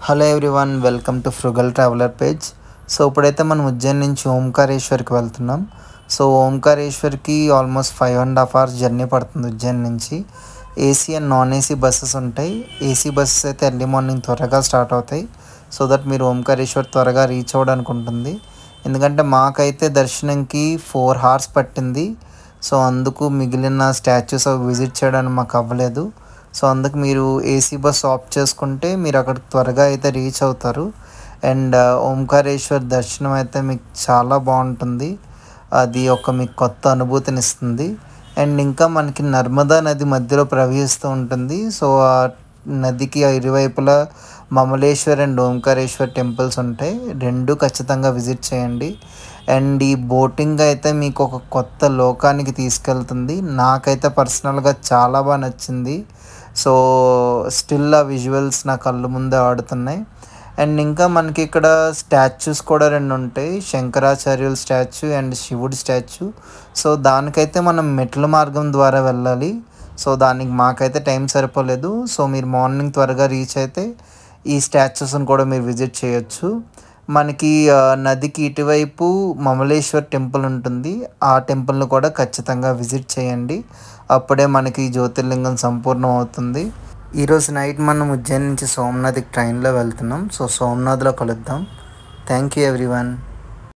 Hello everyone, welcome to frugal traveller page. So ఇప్పుడైతే మనం ఉజ్జయిన్ నుంచి ఓంకారేశ్వర్కి వెళ్తున్నాం. సో ఓంకారేశ్వర్కి ఆల్మోస్ట్ 5.5 hours జర్నీ పడుతుంది ఉజ్జయిన్ నుంచి. AC and non AC buses ఉంటాయి. ఏసీ బస్సెస్ అయితే ఎర్లీ మార్నింగ్ త్వరగా స్టార్ట్ అవుతాయి, సో దట్ మీరు ఓంకారేశ్వర్ త్వరగా రీచ్ అవ్వడానికి ఉంటుంది. ఎందుకంటే మాకైతే దర్శనంకి 4 hours పట్టింది. సో అందుకు మిగిలిన స్టాచ్యూస్ అవి విజిట్ చేయడానికి మాకు అవ్వలేదు. సో అందుకు మీరు ఏసీ బస్ ఆప్ట్ చేసుకుంటే మీరు అక్కడికి త్వరగా అయితే రీచ్ అవుతారు. అండ్ ఓంకారేశ్వర్ దర్శనం అయితే మీకు చాలా బాగుంటుంది. అది మీకు కొత్త అనుభూతిని ఇస్తుంది. అండ్ ఇంకా మనకి నర్మదా నది మధ్యలో ప్రవహిస్తూ ఉంటుంది. సో ఆ నదికి ఇరువైపులా మమలేశ్వర్ అండ్ ఓంకారేశ్వర్ టెంపుల్స్ ఉంటాయి. రెండు ఖచ్చితంగా విజిట్ చేయండి. అండ్ ఈ బోటింగ్ అయితే మీకు ఒక కొత్త లోకానికి తీసుకెళ్తుంది. నాకైతే పర్సనల్గా చాలా బాగా నచ్చింది. సో స్టిల్ ఆ విజువల్స్ నా కళ్ళ ముందే ఆడుతున్నాయి. అండ్ ఇంకా మనకి ఇక్కడ స్టాచ్యూస్ కూడా 2 ఉంటాయి, శంకరాచార్యుల స్టాచ్యూ అండ్ శివుడి స్టాచ్యూ. సో దానికైతే మనం మెట్ల మార్గం ద్వారా వెళ్ళాలి. సో దానికి మాకైతే టైం సరిపోలేదు. సో మీరు మార్నింగ్ త్వరగా రీచ్ అయితే ఈ స్టాచ్యూస్ని కూడా మీరు విజిట్ చేయొచ్చు. మనకి నదికి ఇటువైపు మమలేశ్వర్ టెంపుల్ ఉంటుంది. ఆ టెంపుల్ని కూడా ఖచ్చితంగా విజిట్ చేయండి. అప్పుడే మనకి జ్యోతిర్లింగం సంపూర్ణం అవుతుంది. ఈరోజు నైట్ మనం ఉజ్జయిన్ నుంచి సోమనాథ్కి ట్రైన్లో వెళ్తున్నాం. సో సోమనాథ్లో కలుద్దాం. Thank you everyone.